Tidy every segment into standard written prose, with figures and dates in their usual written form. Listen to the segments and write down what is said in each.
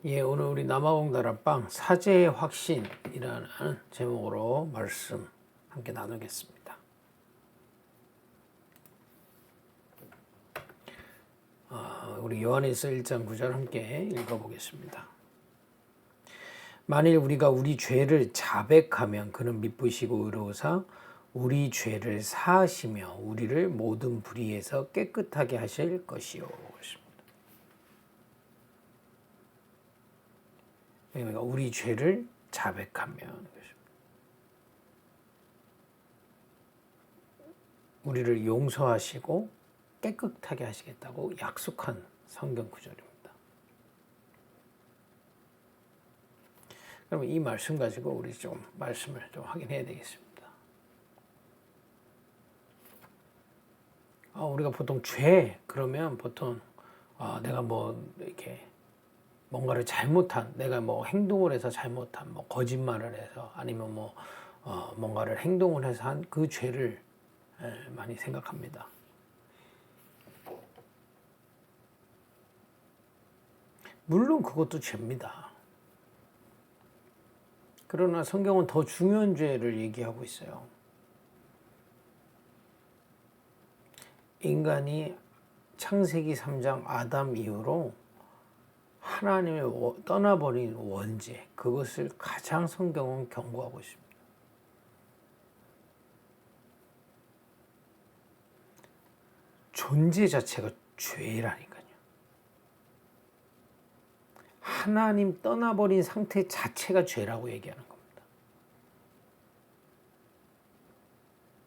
예, 오늘 우리 남아공다락방 사제의 확신이라는 제목으로 말씀 함께 나누겠습니다. 우리 요한일서 1장 9절 함께 읽어보겠습니다. 만일 우리가 우리 죄를 자백하면 그는 미쁘시고 의로우사 우리 죄를 사하시며 우리를 모든 불의에서 깨끗하게 하실 것이요. 그러니까 우리 죄를 자백하면 우리를 용서하시고 깨끗하게 하시겠다고 약속한 성경 구절입니다. 그러면 이 말씀 가지고 우리 좀 말씀을 좀 확인해야 되겠습니다. 우리가 보통 죄 그러면 보통 내가 뭐 이렇게 뭔가를 잘못한, 내가 뭐 행동을 해서 잘못한, 뭐 거짓말을 해서 아니면 뭐 뭔가를 행동을 해서 한 그 죄를 많이 생각합니다. 물론 그것도 죄입니다. 그러나 성경은 더 중요한 죄를 얘기하고 있어요. 인간이 창세기 3장 아담 이후로 하나님을 떠나버린 원죄, 그것을 가장 성경은 경고하고 있습니다. 존재 자체가 죄라니까요. 하나님 떠나버린 상태 자체가 죄라고 얘기하는 겁니다.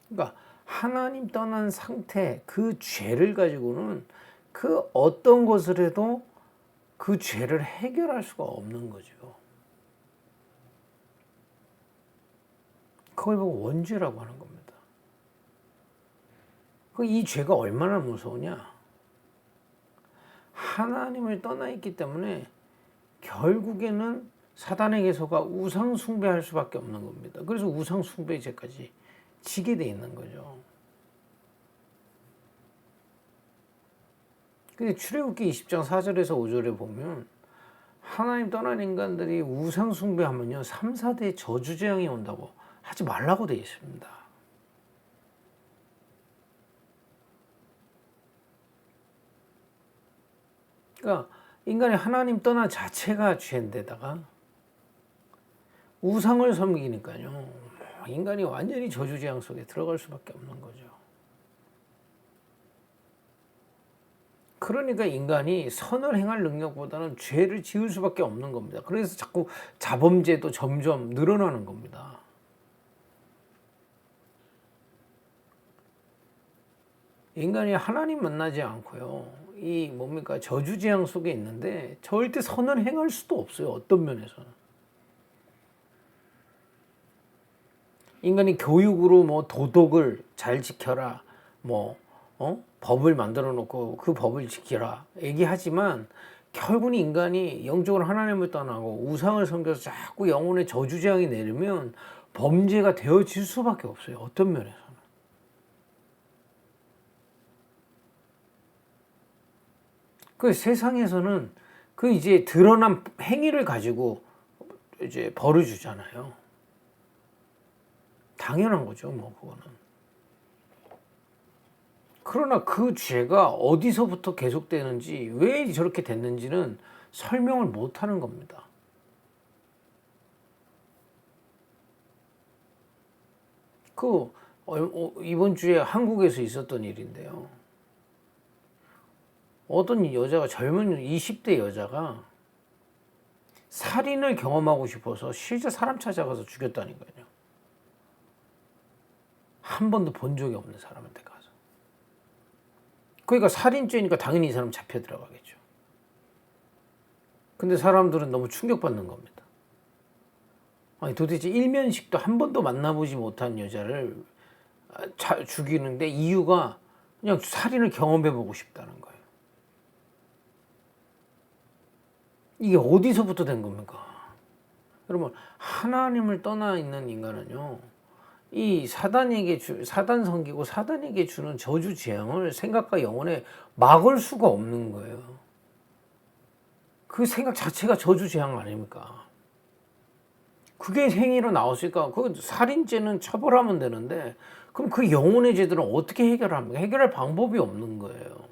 그러니까 하나님 떠난 상태, 그 죄를 가지고는 그 어떤 것을 해도 그 죄를 해결할 수가 없는 거죠. 그걸 보고 원죄라고 하는 겁니다. 이 죄가 얼마나 무서우냐? 하나님을 떠나 있기 때문에 결국에는 사단에게 속아 우상 숭배할 수밖에 없는 겁니다. 그래서 우상 숭배 죄까지 지게 돼 있는 거죠. 근데 출애굽기 20장 4절에서 5절에 보면 하나님 떠난 인간들이 우상 숭배하면요 3, 4대 저주재앙이 온다고 하지 말라고 되어 있습니다. 그러니까 인간이 하나님 떠난 자체가 죄인데다가 우상을 섬기니까요 인간이 완전히 저주재앙 속에 들어갈 수밖에 없는 거죠. 그러니까 인간이 선을 행할 능력보다는 죄를 지을 수밖에 없는 겁니다. 그래서 자꾸 자범죄도 점점 늘어나는 겁니다. 인간이 하나님 만나지 않고요. 이 뭡니까? 저주재앙 속에 있는데 절대 선을 행할 수도 없어요. 어떤 면에서는. 인간이 교육으로 뭐 도덕을 잘 지켜라. 법을 만들어 놓고 그 법을 지키라 얘기하지만 결국은 인간이 영적으로 하나님을 떠나고 우상을 섬겨서 자꾸 영혼의 저주재앙이 내리면 범죄가 되어질 수밖에 없어요. 어떤 면에서는. 그 세상에서는 그 이제 드러난 행위를 가지고 이제 벌을 주잖아요. 당연한 거죠, 뭐 그거는. 그러나 그 죄가 어디서부터 계속되는지 왜 저렇게 됐는지는 설명을 못하는 겁니다. 이번 주에 한국에서 있었던 일인데요. 어떤 여자가 젊은 20대 여자가 살인을 경험하고 싶어서 실제 사람 찾아가서 죽였다는 거예요. 한 번도 본 적이 없는 사람한테 가서. 그러니까 살인죄니까 당연히 이 사람 잡혀 들어가겠죠. 근데 사람들은 너무 충격받는 겁니다. 아니 도대체 일면식도 한 번도 만나보지 못한 여자를 죽이는데 이유가 그냥 살인을 경험해보고 싶다는 거예요. 이게 어디서부터 된 겁니까? 여러분 하나님을 떠나 있는 인간은요 이 사단 섬기고 사단에게 주는 저주 재앙을 생각과 영혼에 막을 수가 없는 거예요. 그 생각 자체가 저주재앙 아닙니까? 그게 행위로 나왔으니까 그 살인죄는 처벌하면 되는데 그럼 그 영혼의 죄들은 어떻게 해결합니까? 해결할 방법이 없는 거예요.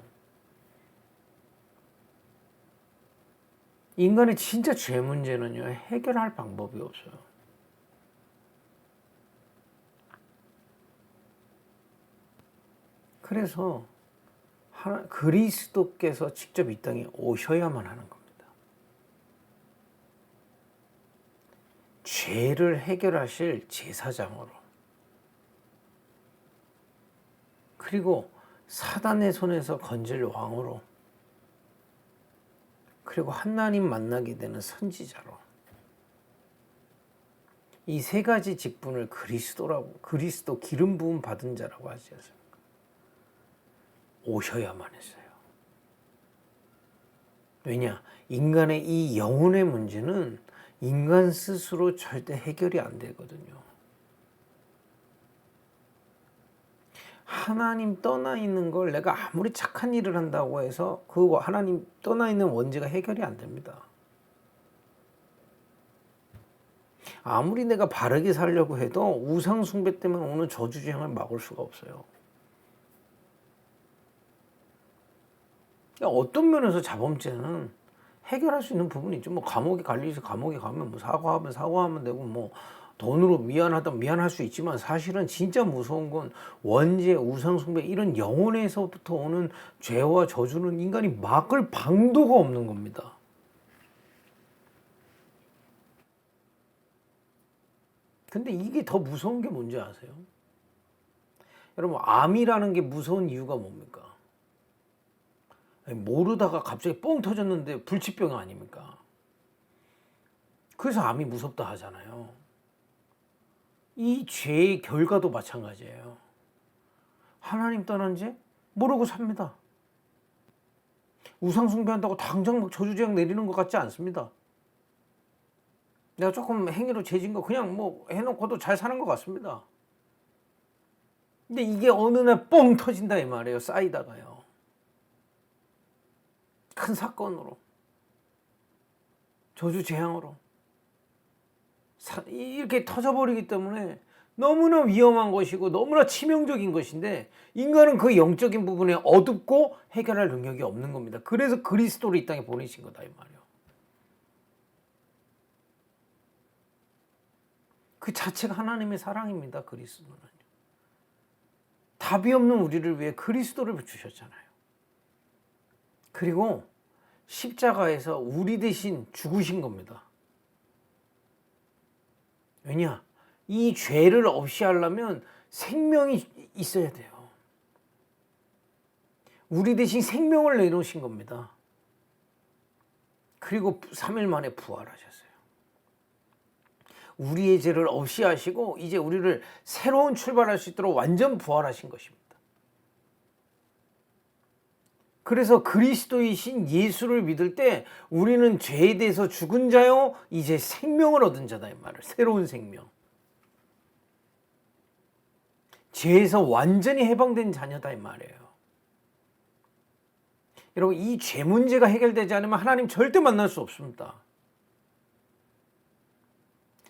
인간의 진짜 죄 문제는요, 해결할 방법이 없어요. 그래서 그리스도께서 직접 이 땅에 오셔야만 하는 겁니다. 죄를 해결하실 제사장으로, 그리고 사단의 손에서 건질 왕으로, 그리고 하나님 만나게 되는 선지자로, 이 세 가지 직분을 그리스도 기름 부음 받은 자라고 하지 않습니까? 오셔야만 했어요. 왜냐? 인간의 이 영혼의 문제는 인간 스스로 절대 해결이 안 되거든요. 하나님 떠나 있는 걸 내가 아무리 착한 일을 한다고 해서 그 하나님 떠나 있는 원죄가 해결이 안 됩니다. 아무리 내가 바르게 살려고 해도 우상 숭배 때문에 오는 저주재앙을 막을 수가 없어요. 어떤 면에서 자범죄는 해결할 수 있는 부분이 있죠. 뭐 감옥에 갈리서 감옥에 가면 뭐 사과하면 되고, 뭐 돈으로 미안하다 미안할 수 있지만, 사실은 진짜 무서운 건 원죄, 우상 숭배 이런 영혼에서부터 오는 죄와 저주는 인간이 막을 방도가 없는 겁니다. 근데 이게 더 무서운 게 뭔지 아세요? 여러분, 암이라는 게 무서운 이유가 뭡니까? 모르다가 갑자기 뻥 터졌는데 불치병 아닙니까? 그래서 암이 무섭다 하잖아요. 이 죄의 결과도 마찬가지예요. 하나님 떠난 죄 모르고 삽니다. 우상 숭배한다고 당장 막 저주재앙 내리는 것 같지 않습니다. 내가 조금 행위로 죄진 거 그냥 뭐 해놓고도 잘 사는 것 같습니다. 근데 이게 어느 날 뻥 터진다 이 말이에요. 쌓이다가요. 큰 사건으로, 저주재앙으로 이렇게 터져버리기 때문에 너무나 위험한 것이고 너무나 치명적인 것인데, 인간은 그 영적인 부분에 어둡고 해결할 능력이 없는 겁니다. 그래서 그리스도를 이 땅에 보내신 거다 이 말이에요. 그 자체가 하나님의 사랑입니다. 그리스도는 답이 없는 우리를 위해 그리스도를 주셨잖아요. 그리고 십자가에서 우리 대신 죽으신 겁니다. 왜냐? 이 죄를 없이 하려면 생명이 있어야 돼요. 우리 대신 생명을 내놓으신 겁니다. 그리고 3일 만에 부활하셨어요. 우리의 죄를 없이 하시고 이제 우리를 새로운 출발할 수 있도록 완전 부활하신 것입니다. 그래서 그리스도이신 예수를 믿을 때 우리는 죄에 대해서 죽은 자요, 이제 생명을 얻은 자다 이 말을. 새로운 생명. 죄에서 완전히 해방된 자녀다 이 말이에요. 여러분, 이 죄 문제가 해결되지 않으면 하나님 절대 만날 수 없습니다.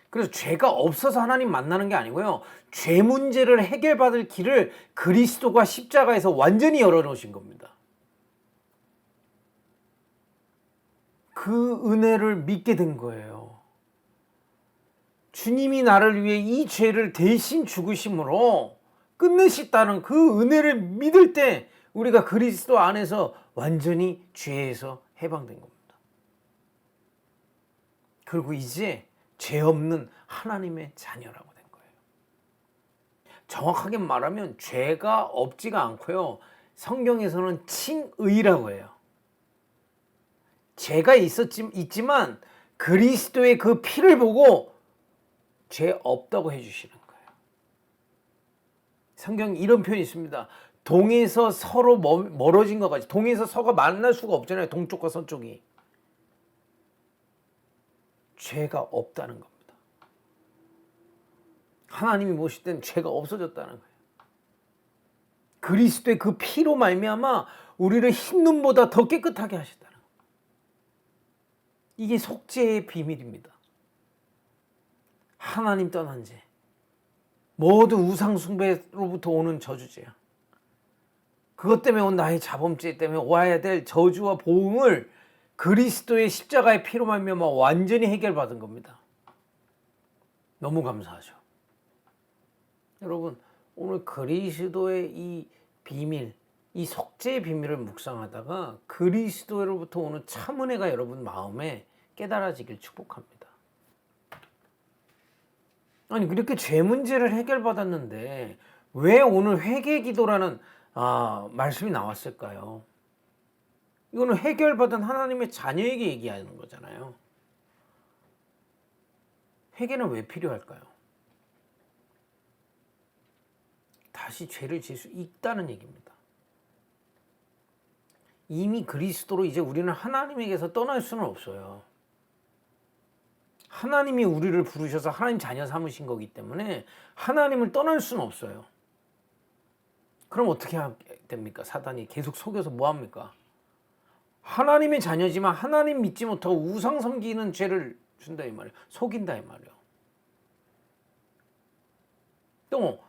그래서 죄가 없어서 하나님 만나는 게 아니고요, 죄 문제를 해결받을 길을 그리스도가 십자가에서 완전히 열어놓으신 겁니다. 그 은혜를 믿게 된 거예요. 주님이 나를 위해 이 죄를 대신 죽으심으로 끝내셨다는 그 은혜를 믿을 때 우리가 그리스도 안에서 완전히 죄에서 해방된 겁니다. 그리고 이제 죄 없는 하나님의 자녀라고 된 거예요. 정확하게 말하면 죄가 없지가 않고요, 성경에서는 칭의라고 해요. 죄가 있지만 그리스도의 그 피를 보고 죄 없다고 해주시는 거예요. 성경에 이런 표현이 있습니다. 동에서 서로 멀어진 것 같이, 동에서 서가 만날 수가 없잖아요. 동쪽과 서쪽이. 죄가 없다는 겁니다. 하나님이 보실 땐 죄가 없어졌다는 거예요. 그리스도의 그 피로 말미암아 우리를 흰 눈보다 더 깨끗하게 하셨다는 거예요. 이게 속죄의 비밀입니다. 하나님 떠난 죄, 모든 우상 숭배로부터 오는 저주죄야. 그것 때문에 온 나의 자범죄 때문에 와야 될 저주와 보응을 그리스도의 십자가의 피로 말미암아 완전히 해결받은 겁니다. 너무 감사하죠. 여러분, 오늘 그리스도의 이 비밀, 이 속죄의 비밀을 묵상하다가 그리스도로부터 오는 참 은혜가 여러분 마음에 깨달아지길 축복합니다. 아니, 그렇게 죄 문제를 해결받았는데 왜 오늘 회개 기도라는 말씀이 나왔을까요? 이거는 해결받은 하나님의 자녀에게 얘기하는 거잖아요. 회개는 왜 필요할까요? 다시 죄를 지을 수 있다는 얘기입니다. 이미 그리스도로 이제 우리는 하나님에게서 떠날 수는 없어요. 하나님이 우리를 부르셔서 하나님 자녀 삼으신 거기 때문에 하나님을 떠날 수는 없어요. 그럼 어떻게 됩니까? 사단이 계속 속여서 뭐 합니까? 하나님의 자녀지만 하나님 믿지 못하고 우상 섬기는 죄를 준다 이 말이에요. 속인다 이 말이에요. 또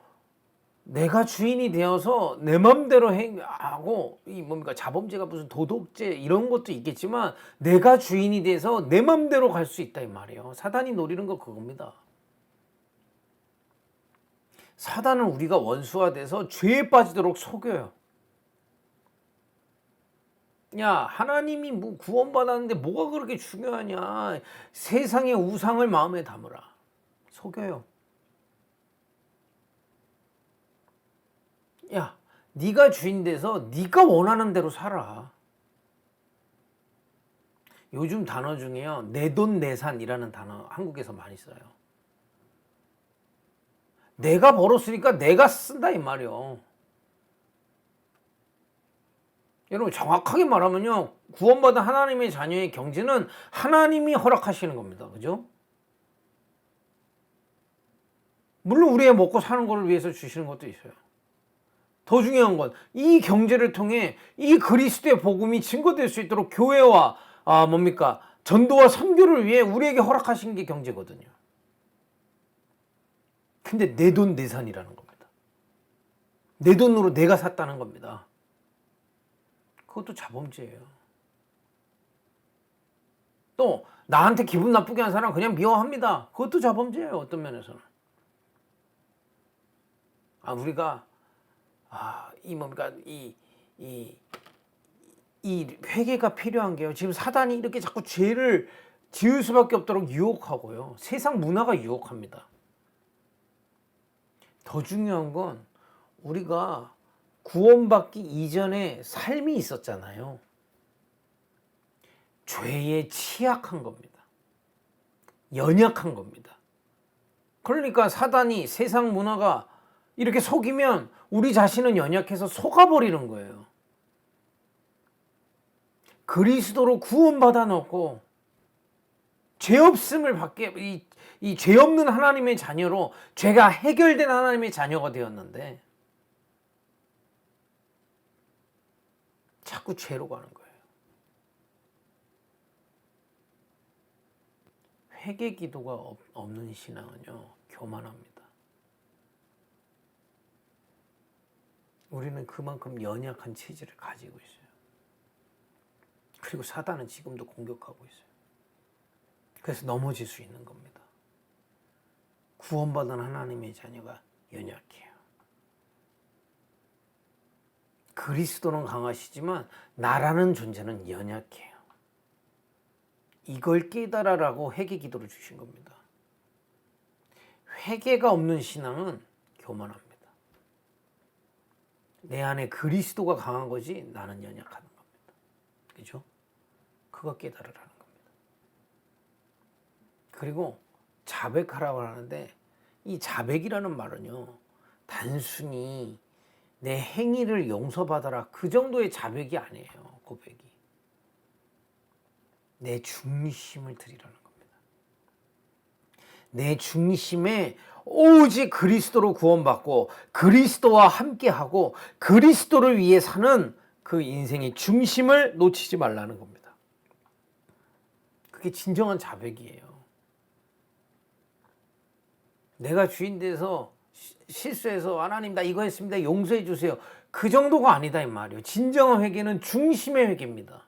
내가 주인이 되어서 내 맘대로 하고 이 뭡니까 자범죄가 무슨 도덕죄 이런 것도 있겠지만 내가 주인이 돼서 내 맘대로 갈 수 있다 이 말이에요. 사단이 노리는 거 그겁니다. 사단은 우리가 원수화돼서 죄에 빠지도록 속여요. 야, 하나님이 뭐 구원받았는데 뭐가 그렇게 중요하냐. 세상의 우상을 마음에 담으라. 속여요. 야, 네가 주인 돼서 네가 원하는 대로 살아. 요즘 단어 중에요. 내돈내산이라는 단어 한국에서 많이 써요. 내가 벌었으니까 내가 쓴다 이 말이요. 여러분 정확하게 말하면요. 구원받은 하나님의 자녀의 경제는 하나님이 허락하시는 겁니다. 그죠? 물론 우리의 먹고 사는 것을 위해서 주시는 것도 있어요. 더 중요한 건 이 경제를 통해 이 그리스도의 복음이 증거될 수 있도록 교회와 전도와 선교를 위해 우리에게 허락하신 게 경제거든요. 근데 내 돈 내산이라는 겁니다. 내 돈으로 내가 샀다는 겁니다. 그것도 자범죄예요. 또 나한테 기분 나쁘게 한 사람 그냥 미워합니다. 그것도 자범죄예요. 어떤 면에서는. 우리가 이 회개가 필요한 게요. 지금 사단이 이렇게 자꾸 죄를 지을 수밖에 없도록 유혹하고요. 세상 문화가 유혹합니다. 더 중요한 건 우리가 구원받기 이전에 삶이 있었잖아요. 죄에 취약한 겁니다. 연약한 겁니다. 그러니까 사단이 세상 문화가 이렇게 속이면 우리 자신은 연약해서 속아버리는 거예요. 그리스도로 구원받아 놓고 죄 없음을 받게 이 죄 없는 하나님의 자녀로 죄가 해결된 하나님의 자녀가 되었는데 자꾸 죄로 가는 거예요. 회개 기도가 없는 신앙은요, 교만합니다. 우리는 그만큼 연약한 체질을 가지고 있어요. 그리고 사단은 지금도 공격하고 있어요. 그래서 넘어질 수 있는 겁니다. 구원받은 하나님의 자녀가 연약해요. 그리스도는 강하시지만 나라는 존재는 연약해요. 이걸 깨달아라고 회개 기도를 주신 겁니다. 회개가 없는 신앙은 교만합니다. 내 안에 그리스도가 강한 거지 나는 연약한 겁니다. 그죠? 그거 깨달으라는 겁니다. 그리고 자백하라고 하는데 이 자백이라는 말은요. 단순히 내 행위를 용서받아라 그 정도의 자백이 아니에요. 고백이. 내 중심을 드리라는 겁니다. 내 중심에 오직 그리스도로 구원받고 그리스도와 함께하고 그리스도를 위해 사는 그 인생의 중심을 놓치지 말라는 겁니다. 그게 진정한 자백이에요. 내가 주인 돼서 실수해서 하나님 나 이거 했습니다. 용서해 주세요. 그 정도가 아니다 이 말이에요. 진정한 회개는 중심의 회개입니다.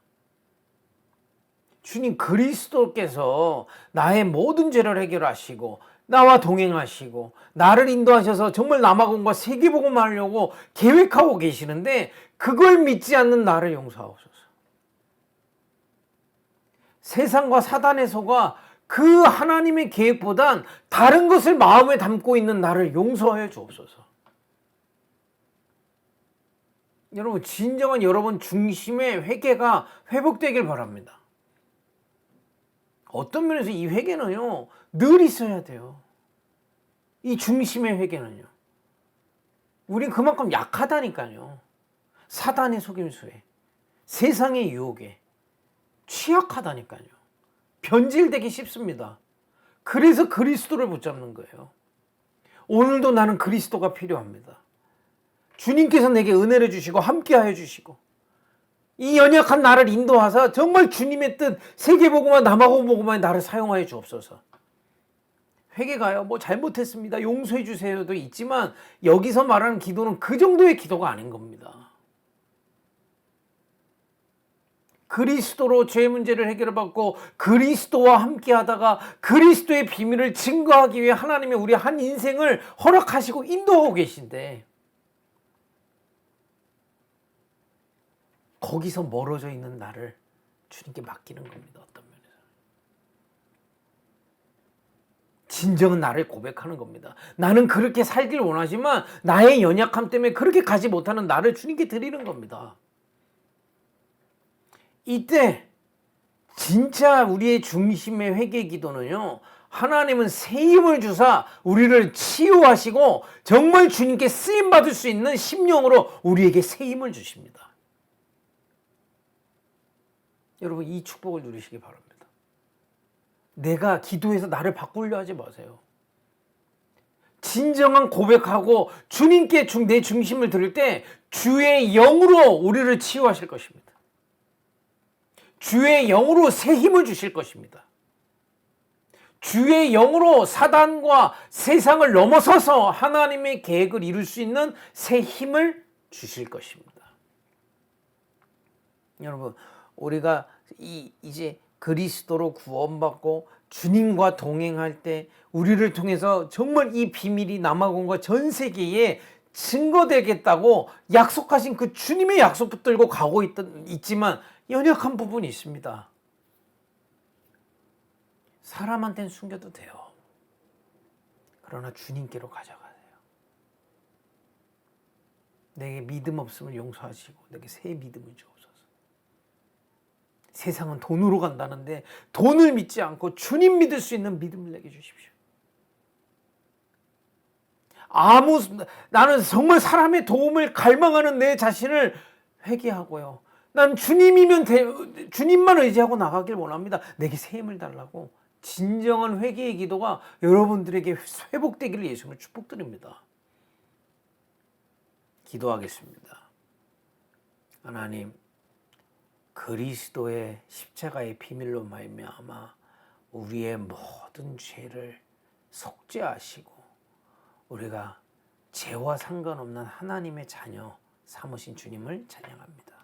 주님 그리스도께서 나의 모든 죄를 해결하시고 나와 동행하시고 나를 인도하셔서 정말 남아공과 세계복음 하려고 계획하고 계시는데 그걸 믿지 않는 나를 용서하옵소서. 세상과 사단의 소가 그 하나님의 계획보단 다른 것을 마음에 담고 있는 나를 용서하여 주옵소서. 여러분 진정한 여러분 중심의 회개가 회복되길 바랍니다. 어떤 면에서 이 회개는요 늘 있어야 돼요. 이 중심의 회개는요. 우린 그만큼 약하다니까요. 사단의 속임수에 세상의 유혹에 취약하다니까요. 변질되기 쉽습니다. 그래서 그리스도를 붙잡는 거예요. 오늘도 나는 그리스도가 필요합니다. 주님께서 내게 은혜를 주시고 함께하여 주시고 이 연약한 나를 인도하사 정말 주님의 뜻 세계복음화 남아공복음화에 나를 사용하여 주옵소서. 회개가요 뭐 잘못했습니다 용서해 주세요도 있지만 여기서 말하는 기도는 그 정도의 기도가 아닌 겁니다. 그리스도로 죄 문제를 해결받고 그리스도와 함께 하다가 그리스도의 비밀을 증거하기 위해 하나님이 우리 한 인생을 허락하시고 인도하고 계신데 거기서 멀어져 있는 나를 주님께 맡기는 겁니다. 어떤 면에서 진정은 나를 고백하는 겁니다. 나는 그렇게 살길 원하지만 나의 연약함 때문에 그렇게 가지 못하는 나를 주님께 드리는 겁니다. 이때 진짜 우리의 중심의 회개 기도는요 하나님은 새 힘을 주사 우리를 치유하시고 정말 주님께 쓰임받을 수 있는 심령으로 우리에게 새 힘을 주십니다. 여러분 이 축복을 누리시기 바랍니다. 내가 기도해서 나를 바꾸려 하지 마세요. 진정한 고백하고 주님께 내 중심을 드릴 때 주의 영으로 우리를 치유하실 것입니다. 주의 영으로 새 힘을 주실 것입니다. 주의 영으로 사단과 세상을 넘어서서 하나님의 계획을 이룰 수 있는 새 힘을 주실 것입니다. 여러분 우리가 이제 그리스도로 구원받고 주님과 동행할 때 우리를 통해서 정말 이 비밀이 남아공과 전 세계에 증거되겠다고 약속하신 그 주님의 약속 붙들고 가고 있지만 연약한 부분이 있습니다. 사람한테는 숨겨도 돼요. 그러나 주님께로 가져가세요. 내게 믿음 없음을 용서하시고 내게 새 믿음을 주옵소서. 세상은 돈으로 간다는데 돈을 믿지 않고 주님 믿을 수 있는 믿음을 내게 주십시오. 나는 정말 사람의 도움을 갈망하는 내 자신을 회개하고요. 난 주님만 의지하고 나가길 원합니다. 내게 새 힘을 달라고 진정한 회개의 기도가 여러분들에게 회복되기를 예수님을 축복드립니다. 기도하겠습니다. 하나님 그리스도의 십자가의 비밀로 말미암아 우리의 모든 죄를 속죄하시고 우리가 죄와 상관없는 하나님의 자녀 삼으신 주님을 찬양합니다.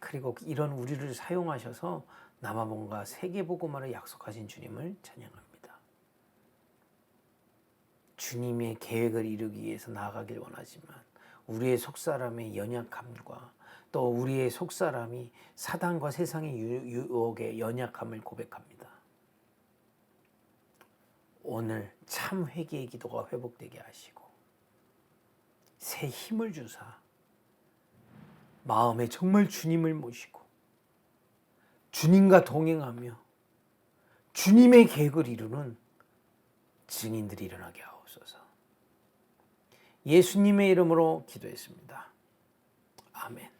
그리고 이런 우리를 사용하셔서 남아공과 세계복음화를 약속하신 주님을 찬양합니다. 주님의 계획을 이루기 위해서 나아가길 원하지만 우리의 속사람의 연약함과 또 우리의 속사람이 사단과 세상의 유혹의 연약함을 고백합니다. 오늘 참 회개의 기도가 회복되게 하시고 새 힘을 주사 마음에 정말 주님을 모시고 주님과 동행하며 주님의 계획을 이루는 증인들이 일어나게 하옵소서. 예수님의 이름으로 기도했습니다. 아멘.